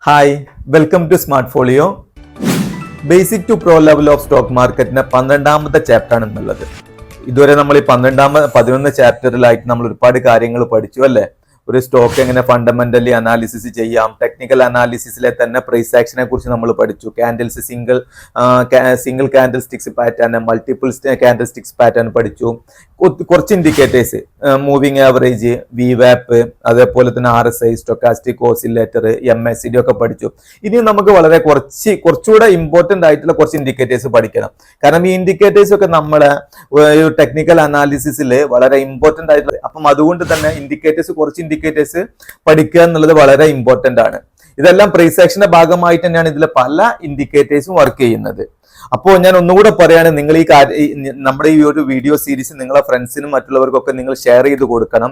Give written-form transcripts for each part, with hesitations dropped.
Hi welcome to Smart Folio. Basic to pro level of stock മാർക്കറ്റിന്റെ 12ാമത്തെ chapter ആണ് എന്നുള്ളത്. ഇതുവരെ നമ്മൾ ഈ 11 ചാപ്റ്ററിലായിട്ട് നമ്മൾ ഒരുപാട് കാര്യങ്ങൾ പഠിച്ചു അല്ലേ. ഒരു സ്റ്റോക്ക് എങ്ങനെ ഫണ്ടമെന്റലി അനാലിസിസ് ചെയ്യാം, ടെക്നിക്കൽ അനാലിസിസിലെ തന്നെ പ്രൈസ് ആക്ഷനെ കുറിച്ച് നമ്മൾ പഠിച്ചു. Candles, single candle sticks pattern, multiple candle sticks pattern പഠിച്ചു. കുറച്ച് ഇൻഡിക്കേറ്റേഴ്സ്, മൂവിങ് ആവറേജ്, വിവാപ്പ്, അതേപോലെ തന്നെ RSI, സ്റ്റൊക്കാസ്റ്റിക് ഓസിലേറ്റർ, MACD ഒക്കെ പഠിച്ചു. ഇനി നമുക്ക് വളരെ കുറച്ചുകൂടെ ഇമ്പോർട്ടന്റ് ആയിട്ടുള്ള കുറച്ച് ഇൻഡിക്കേറ്റേഴ്സ് പഠിക്കണം. കാരണം ഈ ഇൻഡിക്കേറ്റേഴ്സ് ഒക്കെ നമ്മളെ ഒരു ടെക്നിക്കൽ അനാലിസിസിൽ വളരെ ഇമ്പോർട്ടന്റ് ആയിട്ടുള്ള, അപ്പം അതുകൊണ്ട് തന്നെ കുറച്ച് ഇൻഡിക്കേറ്റേഴ്സ് പഠിക്കുക എന്നുള്ളത് വളരെ ഇമ്പോർട്ടന്റ് ആണ്. ഇതെല്ലാം പ്രൈസ് ആക്ഷന്റെ ഭാഗമായിട്ട് തന്നെയാണ് ഇതിലെ പല ഇൻഡിക്കേറ്റേഴ്സും വർക്ക് ചെയ്യുന്നത്. അപ്പോൾ ഞാൻ ഒന്നുകൂടെ പറയാണ്, നിങ്ങൾ നമ്മുടെ ഈ ഒരു വീഡിയോ സീരീസ് നിങ്ങളെ ഫ്രണ്ട്സിനും മറ്റുള്ളവർക്കൊക്കെ നിങ്ങൾ ഷെയർ ചെയ്ത് കൊടുക്കണം.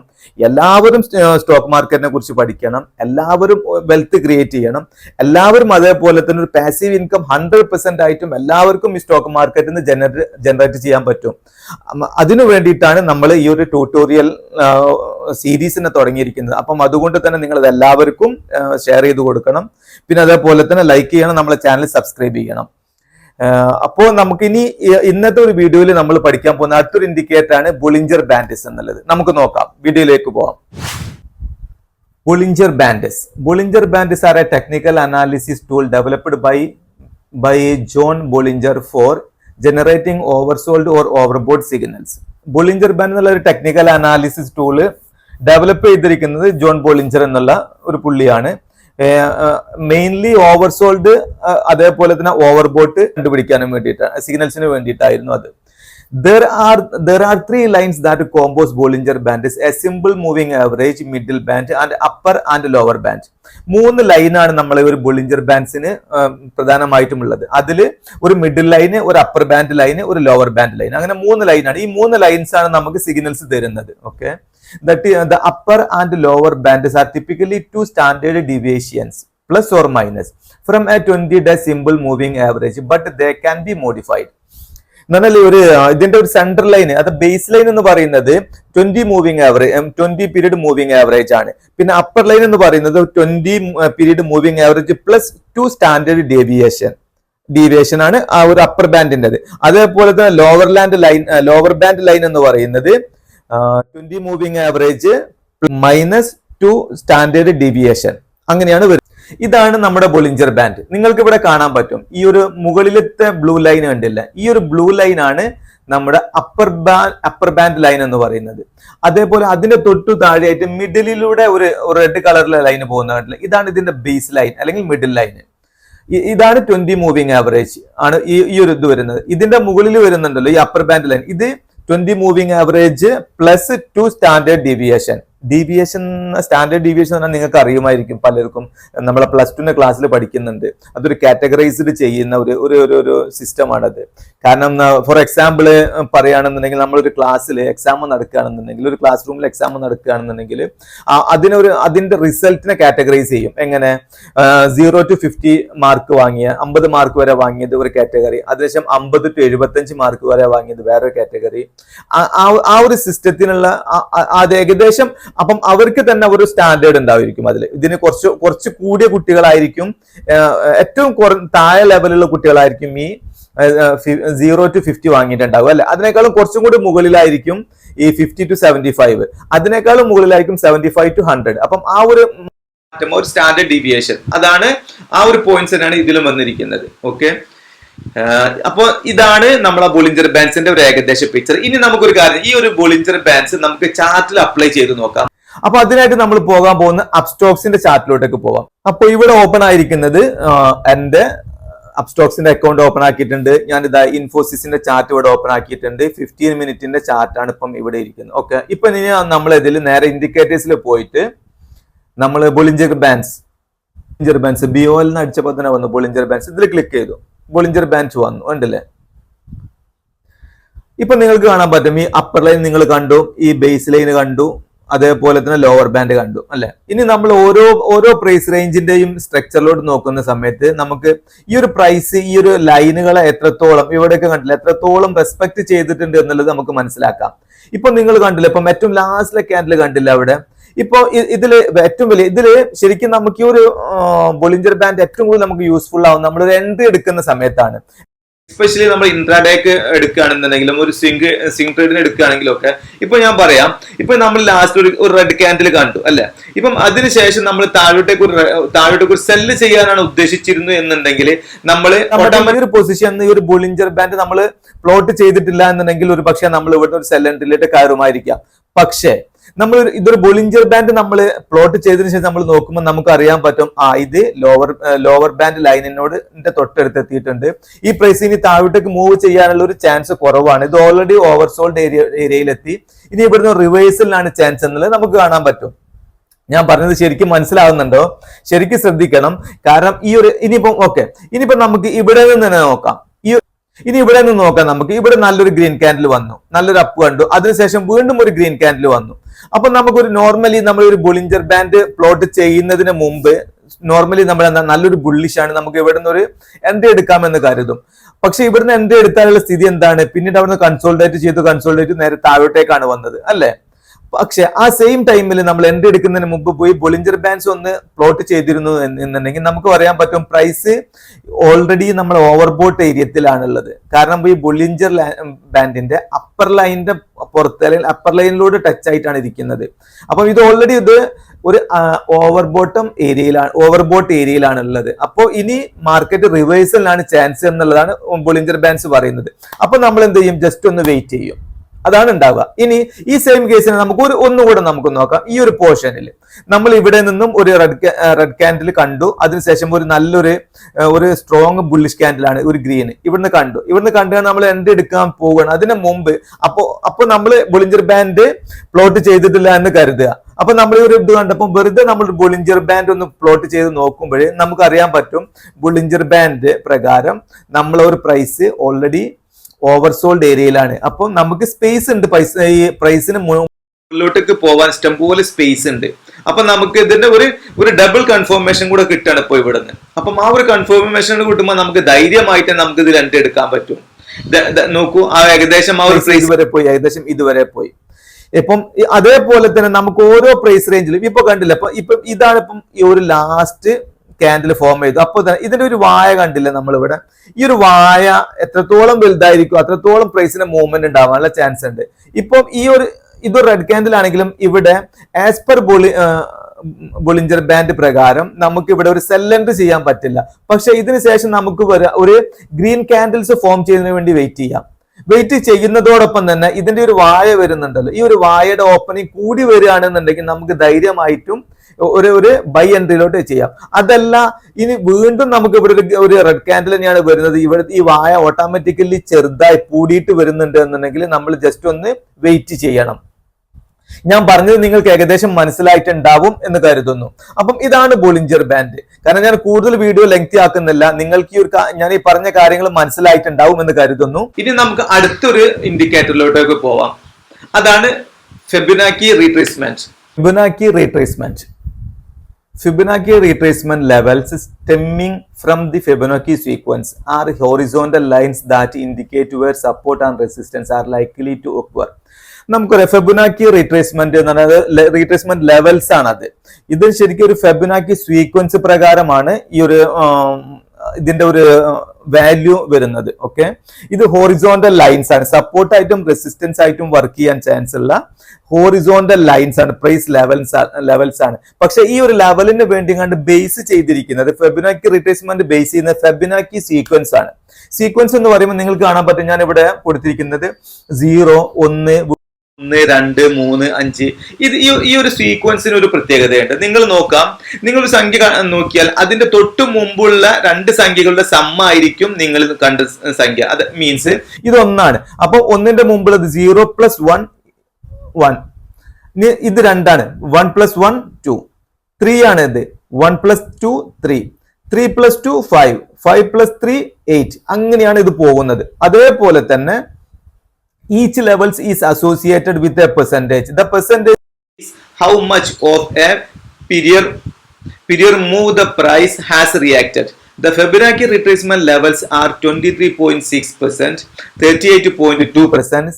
എല്ലാവരും സ്റ്റോക്ക് മാർക്കറ്റിനെ കുറിച്ച് പഠിക്കണം, എല്ലാവരും വെൽത്ത് ക്രിയേറ്റ് ചെയ്യണം, എല്ലാവരും അതേപോലെ തന്നെ ഒരു പാസീവ് ഇൻകം 100% ആയിട്ടും എല്ലാവർക്കും ഈ സ്റ്റോക്ക് മാർക്കറ്റിൽ നിന്ന് ജനറേറ്റ് ചെയ്യാൻ പറ്റും. അതിനു വേണ്ടിയിട്ടാണ് നമ്മൾ ഈ ഒരു ട്യൂട്ടോറിയൽ സീരീസിനെ തുടങ്ങിയിരിക്കുന്നത്. അപ്പം അതുകൊണ്ട് തന്നെ നിങ്ങൾ അത് എല്ലാവർക്കും ഷെയർ ചെയ്ത് കൊടുക്കണം. പിന്നെ അതേപോലെ തന്നെ ലൈക്ക് ചെയ്യണം, നമ്മളെ ചാനൽ സബ്സ്ക്രൈബ് ചെയ്യണം. അപ്പോൾ നമുക്കിനി ഇന്നത്തെ ഒരു വീഡിയോയിൽ നമ്മൾ പഠിക്കാൻ പോകുന്ന അടുത്തൊരു ഇൻഡിക്കേറ്റർ ആണ് ബോളിഞ്ചർ ബാൻഡ്സ് എന്നുള്ളത്. നമുക്ക് നോക്കാം, വീഡിയോയിലേക്ക് പോവാം. Bollinger Bands are a technical analysis tool developed by John Bollinger for generating oversold or overbought signals. Bollinger Band എന്നുള്ള ഒരു ടെക്നിക്കൽ അനാലിസിസ് ടൂള് ഡെവലപ്പ് ചെയ്തിരിക്കുന്നത് ജോൺ ബോളിഞ്ചർ എന്നുള്ള ഒരു പുള്ളിയാണ്. മെയിൻലി ഓവർസോൾഡ് അതേപോലെ തന്നെ ഓവർബോട്ട് കണ്ടുപിടിക്കാനും വേണ്ടിയിട്ടാണ്, സിഗ്നൽസിന് വേണ്ടിയിട്ടായിരുന്നു അത്. There are 3 lines that compose Bollinger Bands: a simple moving average, middle band and upper and lower band. 3 ലൈനാണ് നമ്മളെ ഒരു ബോളിഞ്ചർ ബാൻഡ്സിന് പ്രധാനമായിട്ടും ഉള്ളത്. അതിൽ ഒരു മിഡിൽ ലൈന്, ഒരു അപ്പർ ബാൻഡ് ലൈന്, ഒരു ലോവർ ബാൻഡ് ലൈൻ, അങ്ങനെ 3 ലൈനാണ്. ഈ 3 ലൈൻസ് ആണ് നമുക്ക് സിഗ്നൽസ് തരുന്നത്. Okay, the upper and lower bands are typically 2 standard deviations plus or minus from a 20-day simple moving average, but they can be modified. എന്നാൽ ഇതിന്റെ ഒരു സെൻട്രൽ ലൈൻ, അത് ബേസ് ലൈൻ എന്ന് പറയുന്നത് 20 പീരീഡ് മൂവിംഗ് ആവറേജ് ആണ്. പിന്നെ upper line എന്ന് പറയുന്നത് 20 period moving average plus 2 standard deviation ആണ് ആ ഒരു അപ്പർ ബാൻഡിൻ്റെത്. അതേപോലെ തന്നെ ലോവർ ബാൻഡ് ലൈൻ എന്ന് പറയുന്നത് 20 moving average minus 2 standard deviation, അങ്ങനെയാണ് വരുന്നത്. ഇതാണ് നമ്മുടെ ബോളിഞ്ചർ ബാൻഡ്. നിങ്ങൾക്ക് ഇവിടെ കാണാൻ പറ്റും, ഈ ഒരു മുകളിലത്തെ ബ്ലൂ ലൈൻ കണ്ടില്ല, ഈ ഒരു ബ്ലൂ ലൈൻ ആണ് നമ്മുടെ അപ്പർ ബാൻഡ് ലൈൻ എന്ന് പറയുന്നത്. അതേപോലെ അതിന്റെ തൊട്ടു താഴെയായിട്ട് മിഡിലിലൂടെ ഒരു റെഡ് കളറിലെ ലൈൻ പോകുന്ന കണ്ടില്ല, ഇതാണ് ഇതിന്റെ ബേസ് ലൈൻ അല്ലെങ്കിൽ മിഡിൽ ലൈൻ. ഇതാണ് 20 മൂവിംഗ് ആവറേജ് ആണ് ഈ ഒരു ഇത് വരുന്നത്. ഇതിന്റെ മുകളിൽ വരുന്നുണ്ടല്ലോ ഈ അപ്പർ ബാൻഡ് ലൈൻ, ഇത് 20 moving average plus 2 standard standard deviation എന്നാൽ നിങ്ങൾക്ക് അറിയുമായിരിക്കും, പലർക്കും നമ്മളെ +2 ക്ലാസ്സിൽ പഠിക്കുന്നുണ്ട്. അതൊരു കാറ്റഗറൈസ്ഡ് ചെയ്യുന്ന ഒരു സിസ്റ്റമാണത്. കാരണം ഫോർ എക്സാമ്പിൾ പറയുകയാണെന്നുണ്ടെങ്കിൽ, നമ്മളൊരു ക്ലാസ്സിൽ എക്സാം നടക്കുകയാണെന്നുണ്ടെങ്കിൽ, ഒരു ക്ലാസ് റൂമിൽ എക്സാം നടക്കുകയാണെന്നുണ്ടെങ്കിൽ അതിന്റെ റിസൾട്ടിനെ കാറ്റഗറൈസ് ചെയ്യും. എങ്ങനെ? 0 to 50 മാർക്ക് വാങ്ങിയ, 50 മാർക്ക് വരെ വാങ്ങിയത് ഒരു കാറ്റഗറി, അതിനുശേഷം 50 to 75 മാർക്ക് വരെ വാങ്ങിയത് വേറൊരു കാറ്റഗറി. ആ ഒരു സിസ്റ്റത്തിനുള്ള അത് ഏകദേശം, അപ്പം അവർക്ക് തന്നെ ഒരു സ്റ്റാൻഡേർഡ് ഉണ്ടായിരിക്കും. ഇതിന് കുറച്ച് കൂടിയ കുട്ടികളായിരിക്കും, ഏറ്റവും താഴെ ലെവലുള്ള കുട്ടികളായിരിക്കും ഈ 0 to 50 വാങ്ങിയിട്ടുണ്ടാവും അല്ലെ. അതിനേക്കാളും കുറച്ചും കൂടി മുകളിലായിരിക്കും ഈ 50 to 75, അതിനേക്കാളും മുകളിലായിരിക്കും 75 to 100. അപ്പം ആ ഒരു സ്റ്റാൻഡേർഡ് ഡീവിയേഷൻ, അതാണ് ആ ഒരു പോയിന്റ്സ് തന്നെയാണ് ഇതിലും വന്നിരിക്കുന്നത്. ഓക്കെ, അപ്പൊ ഇതാണ് നമ്മളെ ബോളിഞ്ചർ ബാൻഡ്സിന്റെ ഒരു ഏകദേശ പിക്ചർ. ഇനി നമുക്കൊരു കാര്യം, ഈ ഒരു ബോളിഞ്ചർ ബാൻഡ്സ് നമുക്ക് ചാർട്ടിൽ അപ്ലൈ ചെയ്ത് നോക്കാം. അപ്പൊ അതിനായിട്ട് നമ്മൾ പോകാൻ പോകുന്ന അപ്സ്റ്റോക്സിന്റെ ചാർട്ടിലോട്ടേക്ക് പോവാം. അപ്പൊ ഇവിടെ ഓപ്പൺ ആയിരിക്കുന്നത് എന്റെ അപ്സ്റ്റോക്സിന്റെ അക്കൗണ്ട് ഓപ്പൺ ആക്കിയിട്ടുണ്ട്. ഞാനിതാ ഇൻഫോസിസിന്റെ ചാർട്ട് ഇവിടെ ഓപ്പൺ ആക്കിയിട്ടുണ്ട്. 15 മിനിറ്റിന്റെ ചാർട്ടാണ് ഇപ്പം ഇവിടെ ഇരിക്കുന്നത്. ഓക്കെ, ഇപ്പൊ ഇനി നമ്മൾ ഇതിൽ നേരെ ഇൻഡിക്കേറ്റേഴ്സിൽ പോയിട്ട് നമ്മൾ ബോളിഞ്ചർ ബാൻഡ്സ് BOL അടിച്ചപ്പോൾ തന്നെ വന്നു ബോളിഞ്ചർ ബാൻഡ്സ്. ഇതിൽ ക്ലിക്ക് ചെയ്തു, ബോളിഞ്ചർ ബാൻഡ്സ് വന്നു, ഉണ്ടല്ലേ. ഇപ്പൊ നിങ്ങൾക്ക് കാണാൻ പറ്റും, ഈ അപ്പർ ലൈൻ നിങ്ങൾ കണ്ടു, ഈ ബേസ് ലൈൻ കണ്ടു, അതേപോലെ തന്നെ ലോവർ ബാൻഡ് കണ്ടു അല്ലെ. ഇനി നമ്മൾ ഓരോ പ്രൈസ് റേഞ്ചിന്റെയും സ്ട്രക്ചറിലോട്ട് നോക്കുന്ന സമയത്ത് നമുക്ക് ഈ ഒരു പ്രൈസ്, ഈ ഒരു ലൈനുകളെ എത്രത്തോളം, ഇവിടെയൊക്കെ കണ്ടില്ല, എത്രത്തോളം റെസ്പെക്ട് ചെയ്തിട്ടുണ്ട് എന്നുള്ളത് നമുക്ക് മനസ്സിലാക്കാം. ഇപ്പൊ നിങ്ങൾ കണ്ടില്ല, ഇപ്പം ഏറ്റവും ലാസ്റ്റിലെ ക്യാൻഡിൽ കണ്ടില്ല, അവിടെ ഇപ്പോ ഇതില് ഏറ്റവും വലിയ ഇതില് ശരിക്കും നമുക്ക് ഈ ഒരു ബോളിഞ്ചർ ബാൻഡ് ഏറ്റവും കൂടുതൽ നമുക്ക് യൂസ്ഫുൾ ആവും നമ്മളൊരു എൻട്രി എടുക്കുന്ന സമയത്താണ്. എസ്പെഷ്യലി നമ്മൾ ഇൻട്രാഡേക്ക് എടുക്കുകയാണെന്നുണ്ടെങ്കിലും ഒരു സ്വിംഗ് ട്രേഡിന് എടുക്കുകയാണെങ്കിലും ഒക്കെ ഇപ്പൊ ഞാൻ പറയാം, ഇപ്പൊ നമ്മൾ ലാസ്റ്റ് ഒരു റെഡ് ക്യാൻഡിൽ കണ്ടു അല്ലെ, ഇപ്പം അതിനുശേഷം നമ്മൾ താഴോട്ടേക്ക് ഒരു സെല്ല് ചെയ്യാനാണ് ഉദ്ദേശിച്ചിരുന്നു എന്നുണ്ടെങ്കിൽ നമ്മൾ ഒരു പൊസിഷൻ ഈ ഒരു ബോളിഞ്ചർ ബാൻഡ് നമ്മൾ പ്ലോട്ട് ചെയ്തിട്ടില്ല എന്നുണ്ടെങ്കിൽ ഒരു പക്ഷേ നമ്മൾ ഇവിടെ ഒരു സെൽ എൻട്രിയിലേക്ക് കയറുമായിരിക്കാം. പക്ഷേ നമ്മൾ ഇതൊരു ബോളിഞ്ചർ ബാൻഡ് നമ്മൾ പ്ലോട്ട് ചെയ്തതിനു ശേഷം നമ്മൾ നോക്കുമ്പോൾ നമുക്ക് അറിയാൻ പറ്റും ഇത് ലോവർ ബാൻഡ് ലൈനിനോട് തൊട്ടടുത്ത് എത്തിയിട്ടുണ്ട്. ഈ പ്രൈസ് ഇനി താഴോട്ടേക്ക് മൂവ് ചെയ്യാനുള്ള ഒരു ചാൻസ് കുറവാണ്. ഇത് ഓൾറെഡി ഓവർസോൾഡ് ഏരിയയിലെത്തി. ഇനി ഇവിടുന്ന് റിവേഴ്സലിനാണ് ചാൻസ് എന്നുള്ളത് നമുക്ക് കാണാൻ പറ്റും. ഞാൻ പറഞ്ഞത് ശരിക്കും മനസ്സിലാവുന്നുണ്ടോ? ശരിക്കും ശ്രദ്ധിക്കണം. കാരണം ഇനിയിപ്പം നമുക്ക് ഇവിടെ നിന്ന് തന്നെ നോക്കാം. ഇനി ഇവിടെ നിന്ന് നോക്കാം. നമുക്ക് ഇവിടെ നല്ലൊരു ഗ്രീൻ കാൻഡിൽ വന്നു, നല്ലൊരു അപ്പ് കണ്ടു, അതിനുശേഷം വീണ്ടും ഒരു ഗ്രീൻ കാൻഡിൽ വന്നു. അപ്പൊ നമുക്കൊരു നോർമലി നമ്മൾ ഒരു ബോളിഞ്ചർ ബാൻഡ് പ്ലോട്ട് ചെയ്യുന്നതിന് മുമ്പ് നോർമലി നമ്മൾ എന്താ നല്ലൊരു ബുള്ളിഷ് ആണ്, നമുക്ക് ഇവിടെ നിന്ന് ഒരു എൻട്രി എടുക്കാമെന്ന് കരുതും. പക്ഷെ ഇവിടുന്ന് എൻട്രി എടുത്താനുള്ള സ്ഥിതി എന്താണ്? പിന്നീട് അവിടുന്ന് കൺസോൾട്ടേറ്റ് നേരെ താഴോട്ടേക്കാണ് വന്നത് അല്ലെ. പക്ഷെ ആ സെയിം ടൈമിൽ നമ്മൾ എൻട്രി എടുക്കുന്നതിന് മുമ്പ് പോയി ബോളിഞ്ചർ ബാൻഡ്സ് ഒന്ന് പ്ലോട്ട് ചെയ്തിരുന്നു എന്നുണ്ടെങ്കിൽ നമുക്ക് പറയാൻ പറ്റും പ്രൈസ് ഓൾറെഡി നമ്മൾ ഓവർബോട്ട് ഏരിയത്തിലാണുള്ളത്. കാരണം ഈ ബോളിഞ്ചർ ബാൻഡിന്റെ അപ്പർ ലൈനിന്റെ പുറത്ത് അല്ലെങ്കിൽ അപ്പർ ലൈനിലൂടെ ടച്ച് ആയിട്ടാണ് ഇരിക്കുന്നത്. അപ്പം ഇത് ഓൾറെഡി ഒരു ഓവർബോട്ട് ഏരിയയിലാണ് ഉള്ളത്. അപ്പോൾ ഇനി മാർക്കറ്റ് റിവേഴ്സലിനാണ് ചാൻസ് എന്നുള്ളതാണ് ബോളിഞ്ചർ ബാൻഡ്സ് പറയുന്നത്. അപ്പൊ നമ്മൾ എന്ത് ചെയ്യും? ജസ്റ്റ് ഒന്ന് വെയിറ്റ് ചെയ്യും, അതാണ് ഉണ്ടാവുക. ഇനി ഈ സെയിം കേസിന് നമുക്ക് ഒന്നുകൂടെ നമുക്ക് നോക്കാം. ഈ ഒരു പോർഷനിൽ നമ്മൾ ഇവിടെ നിന്നും ഒരു റെഡ് കാൻഡിൽ കണ്ടു, അതിനുശേഷം ഒരു നല്ലൊരു സ്ട്രോങ് ബുള്ളിഷ് കാൻഡിലാണ് ഒരു ഗ്രീൻ ഇവിടുന്ന് കണ്ടു നമ്മൾ എൻട്രി എടുക്കാൻ പോവുകയാണ്. അതിന് മുമ്പ് അപ്പൊ നമ്മൾ ബോളിഞ്ചർ ബാൻഡ് പ്ലോട്ട് ചെയ്തിട്ടില്ല എന്ന് കരുതുക. അപ്പൊ നമ്മൾ ഒരു ഇത് കണ്ടപ്പോൾ വെറുതെ നമ്മൾ ബോളിഞ്ചർ ബാൻഡ് ഒന്ന് പ്ലോട്ട് ചെയ്ത് നോക്കുമ്പോൾ നമുക്ക് അറിയാൻ പറ്റും ബോളിഞ്ചർ ബാൻഡ് പ്രകാരം നമ്മളെ ഒരു പ്രൈസ് ഓൾറെഡി ഓവർസോൾഡ് ഏരിയയിലാണ്. അപ്പൊ നമുക്ക് സ്പേസ് ഉണ്ട്, ഈ പ്രൈസിന് മുകളിലോട്ടേക്ക് പോവാൻ ഇഷ്ടംപോലെ സ്പേസ് ഉണ്ട്. അപ്പൊ നമുക്ക് ഇതിന്റെ ഒരു ഡബിൾ കൺഫർമേഷൻ കൂടെ കിട്ടാണ് ഇപ്പൊ ഇവിടുന്ന്. അപ്പം ആ ഒരു കൺഫർമേഷൻ കിട്ടുമ്പോൾ നമുക്ക് ധൈര്യമായിട്ട് നമുക്ക് ഇതിൽ എൻട്രി എടുക്കാൻ പറ്റും. നോക്കൂ, ഏകദേശം ആ ഒരു പ്രൈസ് ഏകദേശം ഇതുവരെ പോയി. ഇപ്പം അതേപോലെ തന്നെ നമുക്ക് ഓരോ പ്രൈസ് റേഞ്ചിലും ഇപ്പൊ കണ്ടില്ല, ഇപ്പൊ ഇതാണ് ഇപ്പം ഈ ഒരു ലാസ്റ്റ് ക്യാൻഡിൽ ഫോം ചെയ്തു. അപ്പോൾ തന്നെ ഇതിന്റെ ഒരു വായ കണ്ടില്ലേ നമ്മളിവിടെ? ഈ ഒരു വായ എത്രത്തോളം വലുതായിരിക്കും അത്രത്തോളം പ്രൈസിന് മൂവ്മെന്റ് ഉണ്ടാവാനുള്ള ചാൻസ് ഉണ്ട്. ഇപ്പം ഇതൊരു റെഡ് ക്യാൻഡിൽ ആണെങ്കിലും ഇവിടെ ആസ് പെർ ബോളിഞ്ചർ ബാൻഡ് പ്രകാരം നമുക്ക് ഇവിടെ ഒരു സെൽ എൻട്രി ചെയ്യാൻ പറ്റില്ല. പക്ഷെ ഇതിന് ശേഷം നമുക്ക് ഒരു ഗ്രീൻ ക്യാൻഡിൽസ് ഫോം ചെയ്യുന്നതിന് വേണ്ടി വെയിറ്റ് ചെയ്യുന്നതോടൊപ്പം തന്നെ ഇതിന്റെ ഒരു വായ വരുന്നുണ്ടല്ലോ, ഈ ഒരു വായയുടെ ഓപ്പണിംഗ് കൂടി വരികയാണെന്നുണ്ടെങ്കിൽ നമുക്ക് ധൈര്യമായിട്ടും ഒരു ബൈ എൻട്രിയിലോട്ട് ചെയ്യാം. അതല്ല ഇനി വീണ്ടും നമുക്ക് ഇവിടെ ഒരു റെഡ് ക്യാൻഡിൽ തന്നെയാണ് വരുന്നത്, ഇവിടെ ഈ വായ ഓട്ടോമാറ്റിക്കലി ചെറുതായി കൂടിയിട്ട് വരുന്നുണ്ട് എന്നുണ്ടെങ്കിൽ നമ്മൾ ജസ്റ്റ് ഒന്ന് വെയിറ്റ് ചെയ്യണം. ഞാൻ പറഞ്ഞത് നിങ്ങൾക്ക് ഏകദേശം മനസ്സിലായിട്ടുണ്ടാവും എന്ന് കരുതുന്നു. അപ്പം ഇതാണ് ബോളിഞ്ചർ ബാൻഡ്. കാരണം ഞാൻ കൂടുതൽ വീഡിയോ ലെങ്തി ആക്കുന്നില്ല, നിങ്ങൾക്ക് ഞാൻ ഈ പറഞ്ഞ കാര്യങ്ങൾ മനസ്സിലായിട്ടുണ്ടാവും എന്ന് കരുതുന്നു. ഇനി നമുക്ക് അടുത്തൊരു ഇൻഡിക്കേറ്ററിലോട്ടൊക്കെ പോവാം. അതാണ് Fibonacci retracement. Fibonacci retracement levels stemming from the Fibonacci sequence are horizontal lines that indicate where support and resistance are likely to occur. നമുക്കൊരു ഫെബുനാക്കി റീട്രേസ്മെന്റ് എന്ന് പറയുന്നത് റീട്രേസ്മെന്റ് ലെവൽസ് ആണ്. ഇത് ശരിക്കും ഒരു ഫെബുനാക്കി സീക്വൻസ് പ്രകാരമാണ് ഈ ഒരു ഇതിന്റെ ഒരു വാല്യൂ വരുന്നത്. ഓക്കെ, ഇത് ഹോറിസോണ്ടൽ ലൈൻസ് ആണ്, സപ്പോർട്ടായിട്ടും റെസിസ്റ്റൻസ് ആയിട്ടും വർക്ക് ചെയ്യാൻ ചാൻസ് ഉള്ള ഹോറിസോണ്ടൽ ലൈൻസ് ആണ്, പ്രൈസ് ലെവൽസ് ആണ്. പക്ഷെ ഈ ഒരു ലെവലിന് വേണ്ടി കണ്ട് ബേസ് ചെയ്തിരിക്കുന്നത് ഫെബുനാക്കി റീട്രേസ്മെന്റ് ബേസ് ചെയ്യുന്ന ഫെബുനാക്കി സീക്വൻസ് ആണ്. സീക്വൻസ് എന്ന് പറയുമ്പോൾ നിങ്ങൾക്ക് കാണാൻ പറ്റും, ഞാൻ ഇവിടെ കൊടുത്തിരിക്കുന്നത് 0, 1, 1, 2, 3, 5. ഈ ഒരു സീക്വൻസിന് ഒരു പ്രത്യേകതയുണ്ട്. നിങ്ങൾ നോക്കാം, നിങ്ങളൊരു സംഖ്യ നോക്കിയാൽ അതിന്റെ തൊട്ടു മുമ്പുള്ള രണ്ട് സംഖ്യകളുടെ സമ്മായിരിക്കും നിങ്ങൾ കണ്ട സംഖ്യ. അത് മീൻസ് ഇത് ഒന്നാണ്. അപ്പൊ ഒന്നിന്റെ മുമ്പുള്ളത് 0 + 1 1. ഇത് രണ്ടാണ്, 1 + 1 2. 3 ആണ് ഇത്, 1 + 2 3. 3 + 2 5. 5 + 3 8. അങ്ങനെയാണ് ഇത് പോകുന്നത്. അതേപോലെ തന്നെ each levels is associated with a percentage. The percentage is how much of a period move the price has reacted. The Fibonacci retracement levels are 23.6%, 38.2%,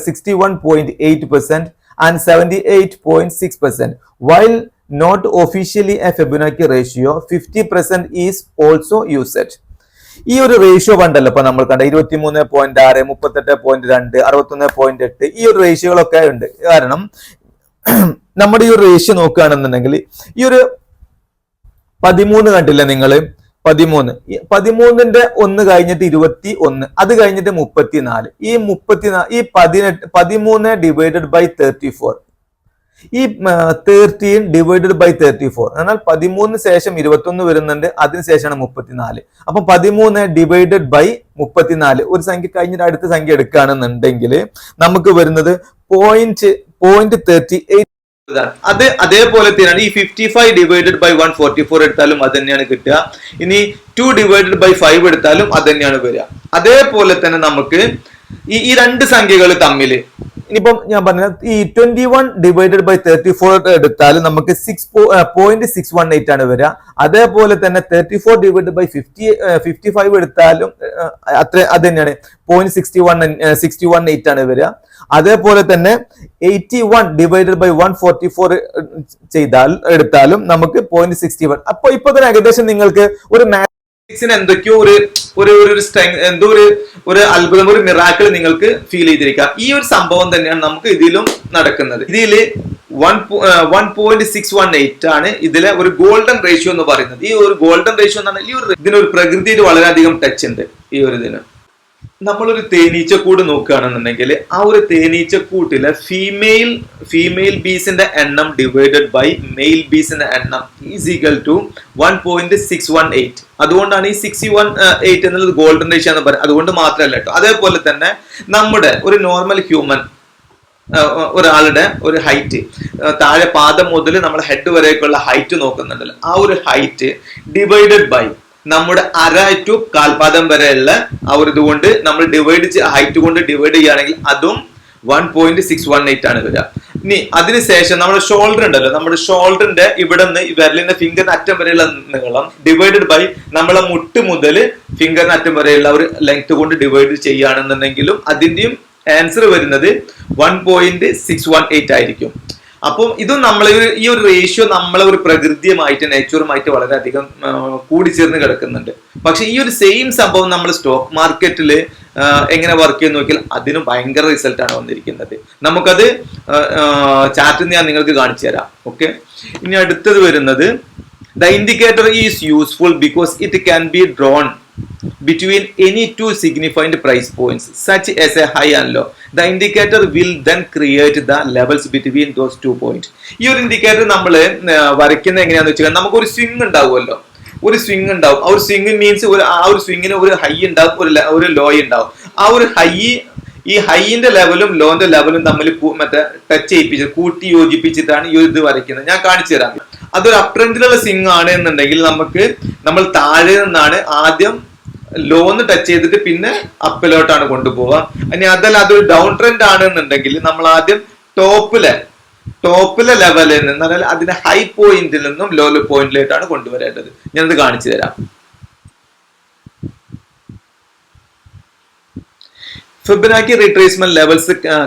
61.8%, and 78.6%. While not officially a Fibonacci ratio, 50% is also used. ഈ ഒരു ratio കണ്ടല്ലോ ഇപ്പൊ നമ്മൾ കണ്ട 23.6, 38.2, 61.8 ഈ ഒരു റേഷ്യോകളൊക്കെ ഉണ്ട്. കാരണം നമ്മുടെ ഈ ഒരു റേഷ്യോ നോക്കുകയാണെന്നുണ്ടെങ്കിൽ ഈ ഒരു 13 കണ്ടില്ല നിങ്ങൾ, 13ന്റെ 1 കഴിഞ്ഞിട്ട് 21, അത് കഴിഞ്ഞിട്ട് 34, ഈ 13 ഡിവൈഡഡ് ബൈ 34, ഈ 13 ഡിവൈഡഡ് ബൈ 34 എന്നാൽ 13 ശേഷം 21 വരുന്നുണ്ട്, അതിനുശേഷമാണ് 34. അപ്പൊ 13 ഡിവൈഡഡ് ബൈ 34 ഒരു സംഖ്യ കഴിഞ്ഞിട്ട് അടുത്ത സംഖ്യ എടുക്കുകയാണെന്നുണ്ടെങ്കിൽ നമുക്ക് വരുന്നത് 0.38. അത് അതേപോലെ തന്നെയാണ് ഈ 55 ഡിവൈഡഡ് ബൈ 144 എടുത്താലും അത് തന്നെയാണ് കിട്ടുക. ഇനി 2 ഡിവൈഡഡ് ബൈ 5 എടുത്താലും അത് തന്നെയാണ് വരിക. അതേപോലെ തന്നെ നമുക്ക് ഈ രണ്ട് സംഖ്യകൾ തമ്മിൽ ഇനിയിപ്പം ഞാൻ പറഞ്ഞ ഈ 21 ഡിവൈഡഡ് ബൈ 34 എടുത്താലും നമുക്ക് 0.618 ആണ് വരിക. അതേപോലെ തന്നെ 34 ഡിവൈഡഡ് ബൈ 55 എടുത്താലും അത് തന്നെയാണ് 0.618 ആണ് വരിക. അതേപോലെ തന്നെ 81 ഡിവൈഡഡ് ബൈ 144 എടുത്താലും നമുക്ക് 0.61. അപ്പൊ ഇപ്പൊ തന്നെ ഏകദേശം നിങ്ങൾക്ക് ഒരു എന്തൊക്കെയോ എന്തോ ഒരു അത്ഭുതം, ഒരു മിറാക്കിൾ നിങ്ങൾക്ക് ഫീൽ ചെയ്തിരിക്കാം. ഈ ഒരു സംഭവം തന്നെയാണ് നമുക്ക് ഇതിലും നടക്കുന്നത്. ഇതില് 1.618 ആണ് ഇതിലെ ഒരു ഗോൾഡൻ റേഷ്യോ എന്ന് പറയുന്നത്. ഈ ഒരു ഗോൾഡൻ റേഷ്യോ എന്ന് പറഞ്ഞാൽ ഇതിനൊരു പ്രകൃതിയിൽ വളരെയധികം ടച്ച് ഉണ്ട്. ഈ ഒരു ഇതിന് നമ്മളൊരു തേനീച്ചക്കൂട് നോക്കുകയാണെന്നുണ്ടെങ്കിൽ ആ ഒരു തേനീച്ചക്കൂട്ടിലെ ഫീമെയിൽ ബീസിന്റെ എണ്ണം ഡിവൈഡഡ് ബൈ മെയിൽ ബീസിന്റെ എണ്ണം ഈസ് ഈക്വൽ ടു 1.618. അതുകൊണ്ടാണ് ഈ 618 എന്നുള്ളത് ഗോൾഡൻ റേഷ്യോ എന്ന് പറയുന്നത്. അതുകൊണ്ട് മാത്രമല്ല കേട്ടോ. അതേപോലെ തന്നെ നമ്മുടെ ഒരു നോർമൽ ഹ്യൂമൻ ഒരാളുടെ ഒരു ഹൈറ്റ്, താഴെ പാദം മുതൽ നമ്മൾ ഹെഡ് വരേക്കുള്ള ഹൈറ്റ് നോക്കുന്നുണ്ടല്ലോ, ആ ഒരു ഹൈറ്റ് ഡിവൈഡഡ് ബൈ നമ്മുടെ അര ടു കാൽപാദം വരെയുള്ള ആ ഒരു ഇതുകൊണ്ട് നമ്മൾ ഹൈറ്റ് കൊണ്ട് ഡിവൈഡ് ചെയ്യുകയാണെങ്കിൽ അതും 1.618 ആണ് വരിക. ഇനി അതിനുശേഷം നമ്മുടെ ഷോൾഡർ ഉണ്ടല്ലോ, നമ്മുടെ ഷോൾഡറിന്റെ ഇവിടെ നിന്ന് വിരലിന്റെ ഫിംഗറിന് അറ്റം വരെയുള്ള നീളം ഡിവൈഡഡ് ബൈ നമ്മളെ മുട്ട് മുതൽ ഫിംഗറിന് അറ്റം വരെയുള്ള ഒരു ലെങ്ത് കൊണ്ട് ഡിവൈഡ് ചെയ്യുകയാണെന്നുണ്ടെങ്കിലും അതിന്റെയും ആൻസർ വരുന്നത് 1.618 ആയിരിക്കും. അപ്പം ഇതും ഈ ഒരു റേഷ്യോ നമ്മളെ ഒരു പ്രകൃതിയുമായിട്ട് നേച്ചറുമായിട്ട് വളരെയധികം കൂടിച്ചേർന്ന് കിടക്കുന്നുണ്ട്. പക്ഷെ ഈ ഒരു സെയിം സംഭവം നമ്മൾ സ്റ്റോക്ക് മാർക്കറ്റിൽ എങ്ങനെ വർക്ക് ചെയ്യുന്ന നോക്കിയാൽ അതിന് ഭയങ്കര റിസൾട്ട് ആണ് വന്നിരിക്കുന്നത്. നമുക്കത് ചാർട്ട് ഞാൻ നിങ്ങൾക്ക് കാണിച്ചു തരാം. ഓക്കെ, ഇനി അടുത്തത് വരുന്നത് the indicator is useful because it can be drone between any two significant price points such as a high and low. The indicator will then create the levels between those 2 points. ഈ ഒരു indicator നമ്മൾ വരയ്ക്കുന്നത് എങ്ങനെയാണെന്ന് വെച്ചാൽ നമുക്കൊരു swing ഉണ്ടാവുമല്ലോ, ഒരു swing ഉണ്ടാവും. ആ ഒരു സ്വിംഗ് മീൻസ് ആ ഒരു സ്വിങ്ങിന് ഒരു ഹൈ ഉണ്ടാവും, ഒരു ലോ ഉണ്ടാവും. ആ ഒരു ഈ ഹൈന്റെ ലെവലും ലോന്റെ ലെവലും തമ്മിൽ ടച്ച് ചെയ്യിപ്പിച്ച് കൂട്ടി യോജിപ്പിച്ചിട്ടാണ് ഈ ഇത് വരയ്ക്കുന്നത്. ഞാൻ കാണിച്ചു തരാം. അതൊരു അപ് ട്രെൻഡിലുള്ള സ്വിംഗ് ആണ് എന്നുണ്ടെങ്കിൽ നമ്മൾ താഴെ നിന്നാണ് ആദ്യം ലോന്ന് ടച്ച് ചെയ്തിട്ട് പിന്നെ അപ്പിലോട്ടാണ് കൊണ്ടുപോവുക. ഇനി അതല്ല അതൊരു ഡൗൺ ട്രെൻഡ് ആണ് എന്നുണ്ടെങ്കിൽ നമ്മൾ ആദ്യം ടോപ്പിലെ ലെവലിൽ നിന്ന് അതായത് അതിന്റെ ഹൈ പോയിന്റിൽ നിന്നും ലോ പോയിന്റിലേക്കാണ് കൊണ്ടുവരേണ്ടത്. ഞാനത് കാണിച്ചു തരാം. Fibonacci retracement levels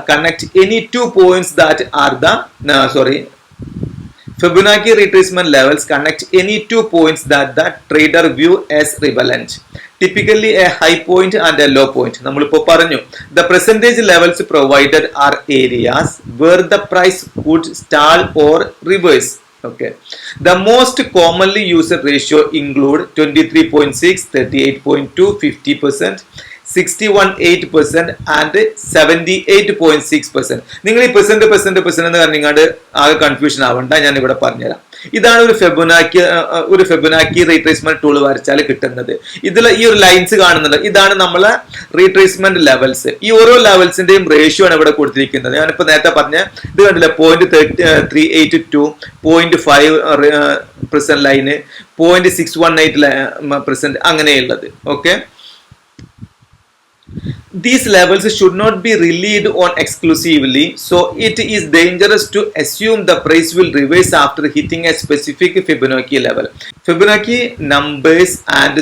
connect any 2 points that are Fibonacci retracement levels connect any 2 points that the trader view as relevant. Typically a high point and a low point. നമ്മളിപ്പോ പറഞ്ഞു the percentage levels provided are areas where the price could stall or reverse. Okay. The most commonly used ratio include 23.6, 38.2, 50%, 61.8% and 78.6%. നിങ്ങൾ ഈ percent എന്ന് പറഞ്ഞാൽ ആകെ confusion ആവണ്ട, ഞാൻ ഇവിടെ പറഞ്ഞുതരാം. ഇതാണ് ഒരു ഫെബുനാക്കി റീട്രേസ്മെന്റ് ടൂൾ വരച്ചാൽ കിട്ടുന്നത്. ഇതിൽ ഈ ഒരു ലൈൻസ് കാണുന്നത് ഇതാണ് നമ്മളെ റീട്രേസ്മെന്റ് ലെവൽസ്. ഈ ഓരോ ലെവൽസിന്റെയും റേഷ്യോ ആണ് ഇവിടെ കൊടുത്തിരിക്കുന്നത്. ഞാനിപ്പോ നേരത്തെ പറഞ്ഞ ഇത് കണ്ടില്ല, 0.382, 0.5% ലൈന്, 0.618% അങ്ങനെയുള്ളത്. Okay, these levels should not be relied on exclusively, so it is dangerous to assume the price will reverse after hitting a specific Fibonacci level. Fibonacci numbers and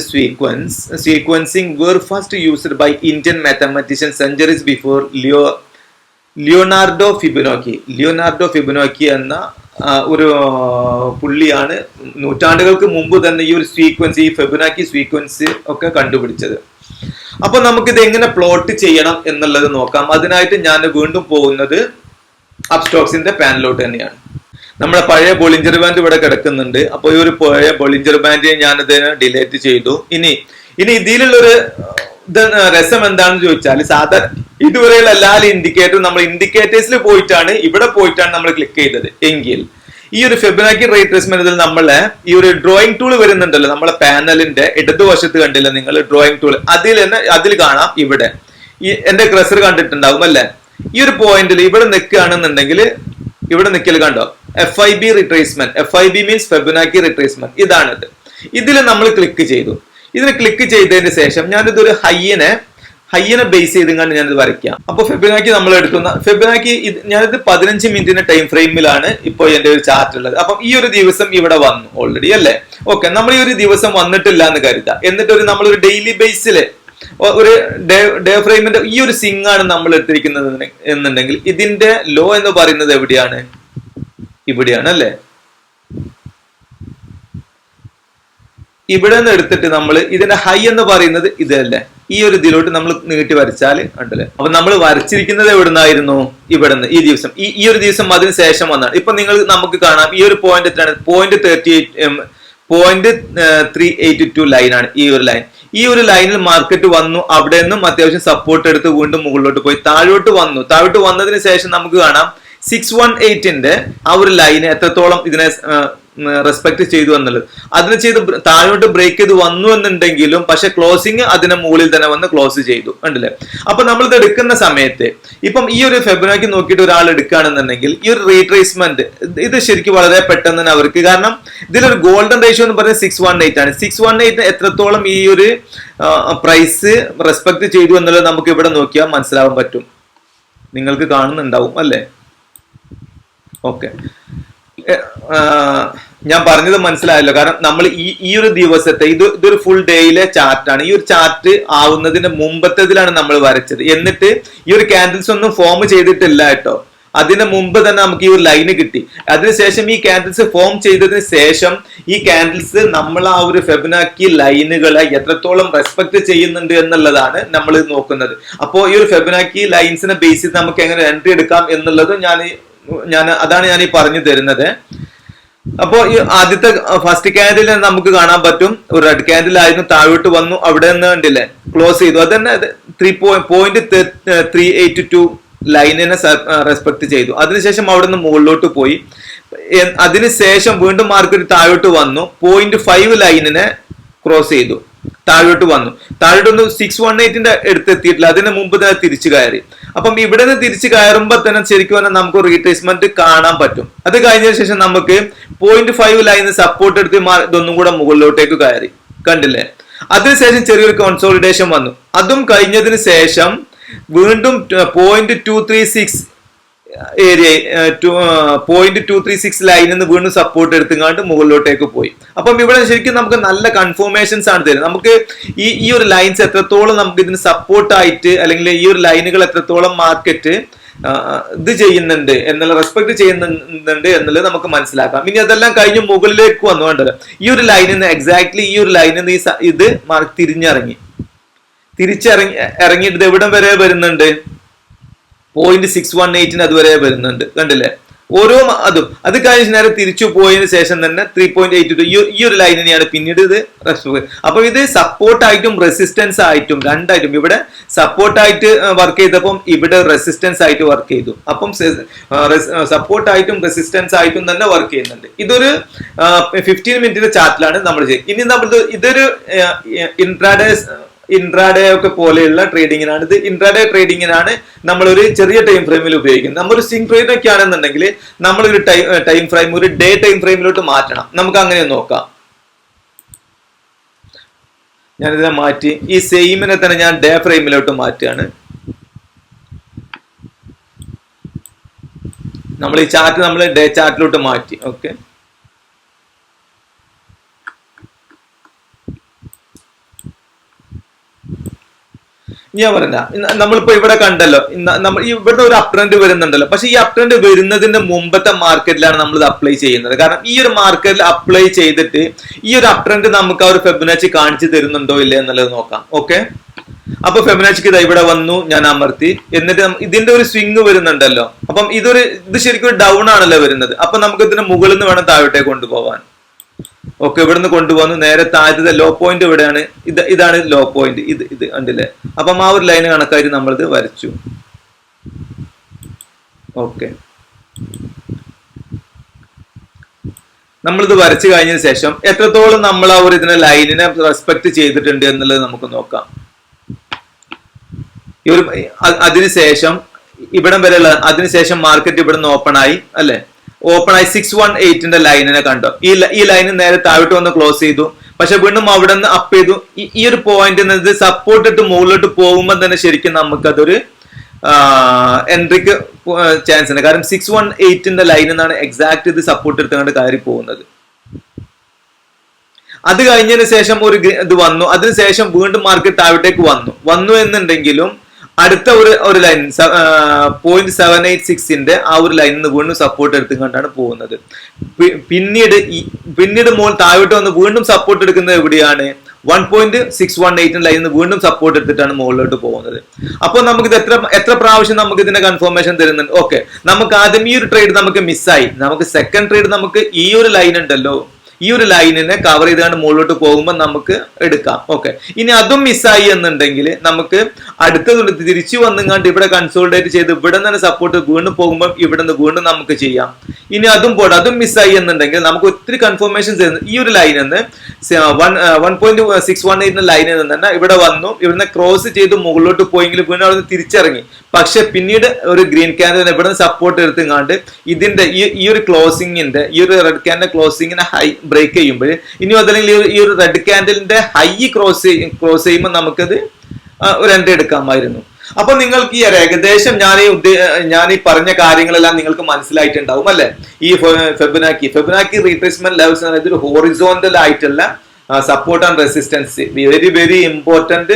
sequencing were first used by Indian mathematicians centuries before Leo Leonardo Fibonacci എന്ന ഒരു പുള്ളിയാണ് നൂറ്റാണ്ടുകൾക്ക് മുമ്പ് തന്നെ ഈ ഒരു sequence, ഈ ഫെബനാക്കി sequence ഒക്കെ കണ്ടുപിടിച്ചത്. അപ്പൊ നമുക്കിത് എങ്ങനെ പ്ലോട്ട് ചെയ്യണം എന്നുള്ളത് നോക്കാം. അതിനായിട്ട് ഞാൻ വീണ്ടും പോകുന്നത് അപ്സ്റ്റോക്സിന്റെ പാനലോട്ട് തന്നെയാണ്. നമ്മുടെ പഴയ ബോളിഞ്ചർ ബാൻഡ് ഇവിടെ കിടക്കുന്നുണ്ട്. അപ്പൊ ഈ ഒരു പഴയ ബോളിഞ്ചർ ബാൻഡ് ഞാൻ ഇതിനെ ഡിലീറ്റ് ചെയ്തു. ഇനി ഇതിലുള്ളൊരു രസം എന്താണെന്ന് ചോദിച്ചാൽ, സാധാരണ ഇതുവരെയുള്ള എല്ലാ ഇൻഡിക്കേറ്ററും നമ്മൾ ഇൻഡിക്കേറ്റേഴ്സിൽ പോയിട്ടാണ് ഇവിടെ പോയിട്ടാണ് നമ്മൾ ക്ലിക്ക് ചെയ്തത് എങ്കിൽ ഈ ഒരു ഫെബനാക്കി റേ ട്രേസ്മെന്റിൽ നമ്മളെ ഈ ഒരു ഡ്രോയിങ് ടൂൾ വരുന്നുണ്ടല്ലോ, നമ്മളെ പാനലിന്റെ ഇടതുവശത്ത് കണ്ടില്ല നിങ്ങൾ ഡ്രോയിങ് ടൂൾ, അതിൽ കാണാം. ഇവിടെ എന്റെ ക്രസർ കണ്ടിട്ടുണ്ടാവും അല്ലെ. ഈ ഒരു പോയിന്റിൽ ഇവിടെ നിൽക്കുകയാണെന്നുണ്ടെങ്കിൽ ഇവിടെ നിൽക്കൽ കണ്ടോ, FIB retracement. FIB means Fibonacci retracement. ഇതാണിത്. ഇതിൽ നമ്മൾ ക്ലിക്ക് ചെയ്തു. ഇതിന് ക്ലിക്ക് ചെയ്തതിന് ശേഷം ഞാനിതൊരു ഹൈയനെ ബേസ് ചെയ്തുകൊണ്ട് ഞാനിത് വരയ്ക്കാം. അപ്പൊ ഫെബനാക്കി നമ്മൾ എടുക്കുന്ന ഫെബനാക്കി ഞാനിത് 15 മിനിറ്റിന്റെ ടൈം ഫ്രെയിമിലാണ് ഇപ്പോൾ എന്റെ ഒരു ചാർട്ട് ഉള്ളത്. അപ്പം ഈ ഒരു ദിവസം ഇവിടെ വന്നു ഓൾറെഡി അല്ലേ. ഓക്കെ, നമ്മൾ ഈ ഒരു ദിവസം വന്നിട്ടില്ല എന്ന് കരുതാം. എന്നിട്ട് നമ്മളൊരു ഡെയിലി ബേസില് ഒരു ഡേ ഫ്രെയിമിന്റെ ഈ ഒരു സിങ് ആണ് നമ്മൾ എടുത്തിരിക്കുന്നത് എന്നുണ്ടെങ്കിൽ ഇതിന്റെ ലോ എന്ന് പറയുന്നത് എവിടെയാണ്? ഇവിടെയാണ് അല്ലേ. ഇവിടെ നിന്ന് എടുത്തിട്ട് നമ്മൾ ഇതിന്റെ ഹൈ എന്ന് പറയുന്നത് ഇതല്ലേ. ഈ ഒരു ഇതിലോട്ട് നമ്മൾ നീട്ടി വരച്ചാൽ ഉണ്ടല്ലേ. അപ്പൊ നമ്മൾ വരച്ചിരിക്കുന്നത് എവിടുന്നായിരുന്നു? ഇവിടെ നിന്ന്. ഈ ദിവസം ഈ ഒരു ദിവസം അതിന് ശേഷം വന്നാണ്. ഇപ്പൊ നമുക്ക് കാണാം ഈ ഒരു പോയിന്റ് എത്രയാണ്? 0.382 ലൈനാണ് ഈ ഒരു ലൈൻ. ഈ ഒരു ലൈനിൽ മാർക്കറ്റ് വന്നു, അവിടെ നിന്നും അത്യാവശ്യം സപ്പോർട്ട് എടുത്ത് വീണ്ടും മുകളിലോട്ട് പോയി താഴോട്ട് വന്നു. താഴോട്ട് വന്നതിന് ശേഷം നമുക്ക് കാണാം 618ന്റെ ആ ഒരു ലൈന് എത്രത്തോളം ഇതിനെ റെസ്പെക്ട് ചെയ്തു എന്നുള്ളത്. അതിന് ചെയ്ത് താഴോട്ട് ബ്രേക്ക് ചെയ്ത് വന്നു എന്നുണ്ടെങ്കിലും പക്ഷെ ക്ലോസിങ് അതിന് മുകളിൽ തന്നെ വന്ന് ക്ലോസ് ചെയ്തു, കണ്ടില്ലേ. അപ്പൊ നമ്മളിത് എടുക്കുന്ന സമയത്ത് ഇപ്പം ഈ ഒരു ഫെബ്രുവരിക്ക് നോക്കിയിട്ട് ഒരാൾ എടുക്കുകയാണെന്നുണ്ടെങ്കിൽ ഈ ഒരു റീട്രേസ്മെന്റ് ഇത് ശരിക്കും വളരെ പെട്ടെന്ന് തന്നെ അവർക്ക്, കാരണം ഇതിലൊരു ഗോൾഡൻ റേഷ്യോ എന്ന് പറയുന്നത് 618 ആണ്. 618 എത്രത്തോളം ഈ ഒരു പ്രൈസ് റെസ്പെക്ട് ചെയ്തു എന്നുള്ളത് നമുക്ക് ഇവിടെ നോക്കിയാൽ മനസ്സിലാവാൻ പറ്റും. നിങ്ങൾക്ക് കാണുന്നുണ്ടാവും അല്ലേ. ഓക്കെ, ഞാൻ പറഞ്ഞത് മനസ്സിലായല്ലോ. കാരണം നമ്മൾ ഈ ഒരു ദിവസത്തെ ഇതൊരു ഫുൾ ഡേയിലെ ചാർട്ടാണ്. ഈ ഒരു ചാർട്ട് ആവുന്നതിന് മുമ്പത്തേതിലാണ് നമ്മൾ വരച്ചത്. എന്നിട്ട് ഈ ഒരു ക്യാൻഡിൽസ് ഒന്നും ഫോം ചെയ്തിട്ടില്ല കേട്ടോ. അതിന് മുമ്പ് തന്നെ നമുക്ക് ഈ ഒരു ലൈന് കിട്ടി. അതിനുശേഷം ഈ ക്യാൻഡിൽസ് ഫോം ചെയ്തതിന് ശേഷം ഈ ക്യാൻഡിൽസ് നമ്മൾ ആ ഒരു ഫെബനാക്കി ലൈനുകളെ എത്രത്തോളം റെസ്പെക്ട് ചെയ്യുന്നുണ്ട് എന്നുള്ളതാണ് നമ്മൾ നോക്കുന്നത്. അപ്പോൾ ഈ ഒരു ഫെബനാക്കി ലൈൻസിനെ ബേസ് ചെയ്ത് നമുക്ക് എങ്ങനെ എൻട്രി എടുക്കാം എന്നുള്ളത് അതാണ് ഞാൻ ഈ പറഞ്ഞു തരുന്നത്. അപ്പോ ഈ ആദ്യത്തെ ഫസ്റ്റ് ക്യാൻഡിൽ നമുക്ക് കാണാൻ പറ്റും ഒരു റെഡ് ക്യാൻഡിൽ ആയിരുന്നു, താഴോട്ട് വന്നു, അവിടെ നിന്ന് കണ്ടില്ലേ ക്ലോസ് ചെയ്തു. അത് തന്നെ 3.382 ലൈനിനെ റെസ്പെക്ട് ചെയ്തു. അതിനുശേഷം അവിടെ നിന്ന് മുകളിലോട്ട് പോയി. അതിനുശേഷം വീണ്ടും മാർക്കറ്റ് താഴോട്ട് വന്നു, 0.5 ലൈനിനെ ക്രോസ് ചെയ്തു, താഴോട്ട് വന്നു. താഴോട്ടൊന്നും 618ന്റെ അടുത്തെത്തിയിട്ടില്ല, അതിന് മുമ്പ് തന്നെ തിരിച്ചു കയറി. അപ്പം ഇവിടെ നിന്ന് തിരിച്ചു കയറുമ്പോൾ തന്നെ ശരിക്കും പറഞ്ഞാൽ നമുക്ക് റീട്രേസ്മെന്റ് കാണാൻ പറ്റും. അത് കഴിഞ്ഞതിന് ശേഷം നമുക്ക് 0.5 ലൈന് സപ്പോർട്ട് എടുത്ത് ഇതൊന്നും കൂടെ മുകളിലോട്ടേക്ക് കയറി, കണ്ടില്ലേ. അതിനുശേഷം ചെറിയൊരു കൺസോളിഡേഷൻ വന്നു. അതും കഴിഞ്ഞതിന് ശേഷം വീണ്ടും 0.236 ഏരിയ 0.236 ലൈനിൽ നിന്ന് വീണ്ടും സപ്പോർട്ട് എടുത്തുകൊണ്ട് മുകളിലോട്ടേക്ക് പോയി. അപ്പം ഇവിടെ ശരിക്കും നമുക്ക് നല്ല കൺഫർമേഷൻസ് ആണ് തരുന്നത്. നമുക്ക് ഈ ഒരു ലൈൻസ് എത്രത്തോളം നമുക്ക് ഇതിന് സപ്പോർട്ടായിട്ട് അല്ലെങ്കിൽ ഈ ഒരു ലൈനുകൾ എത്രത്തോളം മാർക്കറ്റ് ഇത് ചെയ്യുന്നുണ്ട് എന്നുള്ള റെസ്പെക്ട് ചെയ്യുന്നുണ്ട് എന്നുള്ളത് നമുക്ക് മനസ്സിലാക്കാം. ഇനി അതെല്ലാം കഴിഞ്ഞ് മുകളിലേക്ക് വന്നു കണ്ടല്ലോ. ഈ ഒരു ലൈനിൽ നിന്ന് എക്സാക്ട്ലി ഈ ഒരു ലൈനിൽ നിന്ന് ഇത് തിരിച്ചിറങ്ങിയിട്ട് എവിടം വരെ വരുന്നുണ്ട്? 0.618 അതുവരെ വരുന്നുണ്ട്, കണ്ടില്ലേ. ഓരോ അത് കഴിഞ്ഞ നേരം തിരിച്ചു പോയതിനു ശേഷം തന്നെ 3.82 ഈ ഒരു ലൈനിനെയാണ് പിന്നീട് ഇത് അപ്പൊ ഇത് സപ്പോർട്ടായിട്ടും റെസിസ്റ്റൻസ് ആയിട്ടും രണ്ടായിട്ടും, ഇവിടെ സപ്പോർട്ടായിട്ട് വർക്ക് ചെയ്തപ്പം ഇവിടെ റെസിസ്റ്റൻസ് ആയിട്ട് വർക്ക് ചെയ്തു. അപ്പം സപ്പോർട്ടായിട്ടും റെസിസ്റ്റൻസ് ആയിട്ടും തന്നെ വർക്ക് ചെയ്യുന്നുണ്ട്. ഇതൊരു 15 മിനിറ്റിന്റെ ചാർട്ടിലാണ് നമ്മൾ ചെയ്യുന്നത്. ഇനി നമ്മൾ ഇതൊരു ഇൻട്രാഡേ ഒക്കെ പോലെയുള്ള ട്രേഡിങ്ങിനാണ്. ഇത് ഇൻട്രാഡേ ട്രേഡിങ്ങിനാണ് നമ്മളൊരു ചെറിയ ടൈം ഫ്രെയിമിൽ ഉപയോഗിക്കുന്നത്. നമ്മളൊരു സ്വിംഗ് ട്രേഡ് ഒക്കെ ആണെന്നുണ്ടെങ്കിൽ നമ്മളൊരു ടൈം ഫ്രെയിം ഒരു ഡേ ടൈം ഫ്രെയിമിലോട്ട് മാറ്റണം. നമുക്ക് അങ്ങനെ നോക്കാം. ഞാനിതിനെ മാറ്റി ഈ സെയിമിനെ തന്നെ ഞാൻ ഡേ ഫ്രെയിമിലോട്ട് മാറ്റുകയാണ്. നമ്മൾ ഈ ചാർട്ട് നമ്മൾ ഡേ ചാർട്ടിലോട്ട് മാറ്റി. ഓക്കെ, ഞാൻ പറഞ്ഞ നമ്മളിപ്പോ ഇവിടെ കണ്ടല്ലോ, നമ്മൾ ഇവിടുത്തെ ഒരു അപ് ട്രെൻഡ് വരുന്നുണ്ടല്ലോ. പക്ഷെ ഈ അപ് ട്രെൻഡ് വരുന്നതിന്റെ മുമ്പത്തെ മാർക്കറ്റിലാണ് നമ്മൾ ഇത് അപ്ലൈ ചെയ്യുന്നത്. കാരണം ഈ ഒരു മാർക്കറ്റിൽ അപ്ലൈ ചെയ്തിട്ട് ഈ ഒരു അപ് ട്രെൻഡ് നമുക്ക് ആ ഒരു ഫെബിനാച്ചി കാണിച്ചു തരുന്നുണ്ടോ ഇല്ല എന്നുള്ളത് നോക്കാം. ഓക്കെ, അപ്പൊ ഫെബിനാച്ചിക്ക് ഇതാ ഇവിടെ വന്നു, ഞാൻ അമർത്തി. എന്നിട്ട് ഇതിന്റെ ഒരു സ്വിങ് വരുന്നുണ്ടല്ലോ. അപ്പം ഇത് ശരിക്കും ഒരു ഡൗൺ ആണല്ലോ വരുന്നത്. അപ്പൊ നമുക്ക് ഇതിന്റെ മുകളിൽ നിന്ന് വേണം താഴോട്ടേക്ക് കൊണ്ടുപോകാൻ. ഓക്കെ, ഇവിടുന്ന് കൊണ്ടുപോകുന്നു. നേരെ താഴത്തെ ലോ പോയിന്റ് ഇവിടെയാണ്. ഇതാണ് ലോ പോയിന്റ്. ഇത് കണ്ടില്ലേ? അപ്പം ആ ഒരു ലൈന് കണക്കായിട്ട് നമ്മളിത് വരച്ചു. ഓക്കെ, നമ്മളിത് വരച്ചു കഴിഞ്ഞതിന് ശേഷം എത്രത്തോളം നമ്മൾ ആ ഒരു ഇതിനെ ലൈനിനെ റെസ്പെക്ട് ചെയ്തിട്ടുണ്ട് എന്നുള്ളത് നമുക്ക് നോക്കാം. അതിനുശേഷം ഇവിടം വരെയുള്ള, അതിനുശേഷം മാർക്കറ്റ് ഇവിടുന്ന് ഓപ്പൺ ആയി അല്ലെ? ഓപ്പൺ ആയി 618ന്റെ ലൈനിനെ കണ്ടോ? ഈ ലൈന് നേരെ താഴോട്ട് വന്ന് ക്ലോസ് ചെയ്തു. പക്ഷെ വീണ്ടും അവിടെ നിന്ന് അപ്പ് ചെയ്തു. ഈ ഒരു പോയിന്റ് സപ്പോർട്ട് ഇട്ട് മുകളിലോട്ട് പോകുമ്പോൾ തന്നെ ശരിക്കും നമുക്കതൊരു എൻട്രിക്ക് ചാൻസ് ഉണ്ട്. കാരണം 618ന്റെ ലൈനിൽ നിന്നാണ് എക്സാക്ട് ഇത് സപ്പോർട്ട് എടുത്തുകൊണ്ട് കയറി പോകുന്നത്. അത് കഴിഞ്ഞതിന് ശേഷം ഇത് വന്നു. അതിനുശേഷം വീണ്ടും മാർക്കറ്റ് താഴോട്ടേക്ക് വന്നു എന്നുണ്ടെങ്കിലും അടുത്ത ഒരു ലൈൻ 0.786ന്റെ ആ ഒരു ലൈനിൽ നിന്ന് വീണ്ടും സപ്പോർട്ട് എടുത്തുകൊണ്ടാണ് പോകുന്നത്. പിന്നീട് മുകളിൽ താഴോട്ട് വന്ന് വീണ്ടും സപ്പോർട്ട് എടുക്കുന്നത് എവിടെയാണ്? 1.618 ലൈനിൽ നിന്ന് വീണ്ടും സപ്പോർട്ട് എടുത്തിട്ടാണ് മുകളിലോട്ട് പോകുന്നത്. അപ്പോൾ നമുക്കിത് എത്ര പ്രാവശ്യം നമുക്ക് ഇതിന്റെ കൺഫർമേഷൻ തരുന്നുണ്ട്? ഓക്കെ, നമുക്ക് ആദ്യം ഈ ഒരു ട്രേഡ് നമുക്ക് മിസ്സായി. നമുക്ക് സെക്കൻഡ് ട്രേഡ് നമുക്ക് ഈ ഒരു ലൈൻ ഉണ്ടല്ലോ, ഈ ഒരു ലൈനിനെ കവർ ചെയ്താണ് മുകളിലോട്ട് പോകുമ്പോൾ നമുക്ക് എടുക്കാം. ഓക്കെ, ഇനി അതും മിസ്സായി എന്നുണ്ടെങ്കിൽ നമുക്ക് അടുത്തതുണ്ട് തിരിച്ചു വന്നുകൊണ്ട് ഇവിടെ കൺസോൾട്ടേറ്റ് ചെയ്ത് ഇവിടെ നിന്ന് സപ്പോർട്ട് വീണ്ടും പോകുമ്പോൾ ഇവിടെ നിന്ന് വീണ്ടും നമുക്ക് ചെയ്യാം. ഇനി അതും പോട്ടെ, അതും മിസ്സായി എന്നുണ്ടെങ്കിൽ നമുക്ക് ഒത്തിരി കൺഫർമേഷൻ ചെയ്യുന്നത് ഈ ഒരു ലൈനിൽ നിന്ന് 1.618 ലൈനിൽ നിന്ന് തന്നെ ഇവിടെ വന്നു, ഇവിടുന്ന് ക്രോസ് ചെയ്ത് മുകളിലോട്ട് പോയെങ്കിൽ വീണ്ടും അവിടെ നിന്ന് തിരിച്ചിറങ്ങി. പക്ഷെ പിന്നീട് ഒരു ഗ്രീൻ ക്യാൻഡിൽ ഇവിടെ നിന്ന് സപ്പോർട്ട് എടുത്തുകൊണ്ട് ഇതിന്റെ ഈ ഒരു ക്ലോസിംഗിന്റെ, ഈ ഒരു റെഡ് ക്യാൻഡിന്റെ ക്ലോസിംഗിനെ ഹൈ ബ്രേക്ക് ചെയ്യുമ്പോൾ, ഇനി അതല്ലെങ്കിൽ ഈ ഒരു റെഡ് ക്യാൻഡിലിന്റെ ഹൈ ക്രോസ് ചെയ്യുമ്പോൾ നമുക്കത് ഒരു എൻട്രി എടുക്കാമായിരുന്നു. അപ്പൊ നിങ്ങൾക്ക് ഈ ഏകദേശം ഞാൻ ഈ പറഞ്ഞ കാര്യങ്ങളെല്ലാം നിങ്ങൾക്ക് മനസ്സിലായിട്ടുണ്ടാവും അല്ലെ? ഈ ഫെബിനാക്കി റീട്രേസ്മെന്റ് ലെവൽസ് എന്ന് പറയുന്നത് ഒരു ഹോറിസോണ്ടൽ ആയിട്ടുള്ള support and resistance, very important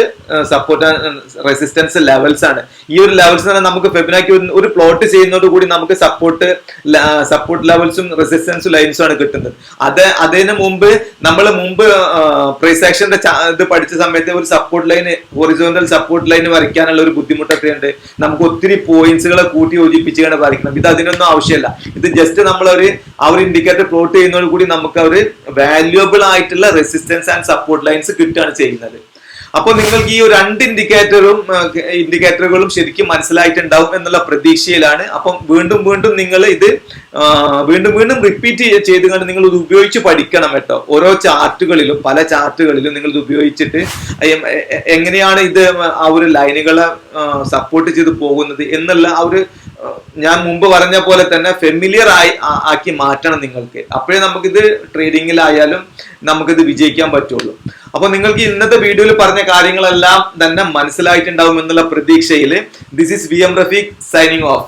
support and resistance levels ആണ്. ഈ ഒരു ലെവൽസ് തന്നെ നമുക്ക് ഫെബിനാക്കി ഒരു പ്ലോട്ട് ചെയ്യുന്നതോട് കൂടി നമുക്ക് സപ്പോർട്ട് ലെവൽസും റെസിസ്റ്റൻസും ലൈൻസും ആണ് കിട്ടുന്നത്. അതിന് മുമ്പ് നമ്മൾ പ്രൈസ് ആക്ഷന്റെ ഇത് പഠിച്ച സമയത്ത് ഒരു support line, horizontal support line വരയ്ക്കാനുള്ള ഒരു ബുദ്ധിമുട്ടൊക്കെ ഉണ്ട്. നമുക്ക് ഒത്തിരി പോയിന്റ്സുകളെ കൂട്ടി യോജിപ്പിച്ചുകൊണ്ട് വരയ്ക്കണം. ഇത് അതിനൊന്നും ആവശ്യമില്ല. ഇത് ജസ്റ്റ് നമ്മളൊരു ആ ഒരു ഇൻഡിക്കേറ്റർ പ്ലോട്ട് ചെയ്യുന്നതോട് കൂടി നമുക്ക് ഒരു വാല്യുവബിൾ ആയിട്ടുള്ള റെസിസ്റ്റൻസ് ആൻഡ് സപ്പോർട്ട് ലൈൻസ് കിട്ടുകയാണ് ചെയ്യുന്നത്. അപ്പൊ നിങ്ങൾക്ക് ഈ രണ്ട് ഇൻഡിക്കേറ്ററുകളും ശരിക്കും മനസ്സിലായിട്ടുണ്ടാവും എന്നുള്ള പ്രതീക്ഷയിലാണ്. അപ്പം വീണ്ടും നിങ്ങൾ ഇത് വീണ്ടും റിപ്പീറ്റ് ചെയ്തുകൊണ്ട് നിങ്ങൾ ഇത് ഉപയോഗിച്ച് പഠിക്കണം കേട്ടോ. ഓരോ ചാർട്ടുകളിലും, പല ചാർട്ടുകളിലും നിങ്ങൾ ഇത് ഉപയോഗിച്ചിട്ട് എങ്ങനെയാണ് ഇത് ആ ഒരു ലൈനുകളെ സപ്പോർട്ട് ചെയ്ത് പോകുന്നത് എന്നുള്ള ആ ഒരു, ഞാൻ മുമ്പ് പറഞ്ഞ പോലെ തന്നെ ഫെമിലിയർ ആക്കി മാറ്റണം നിങ്ങൾക്ക്. അപ്പോഴേ നമുക്കിത് ട്രേഡിങ്ങിലായാലും നമുക്കിത് വിജയിക്കാൻ പറ്റുള്ളൂ. അപ്പൊ നിങ്ങൾക്ക് ഇന്നത്തെ വീഡിയോയിൽ പറഞ്ഞ കാര്യങ്ങളെല്ലാം തന്നെ മനസ്സിലായിട്ടുണ്ടാവും എന്നുള്ള പ്രതീക്ഷയിൽ this is VM Rafiq signing off.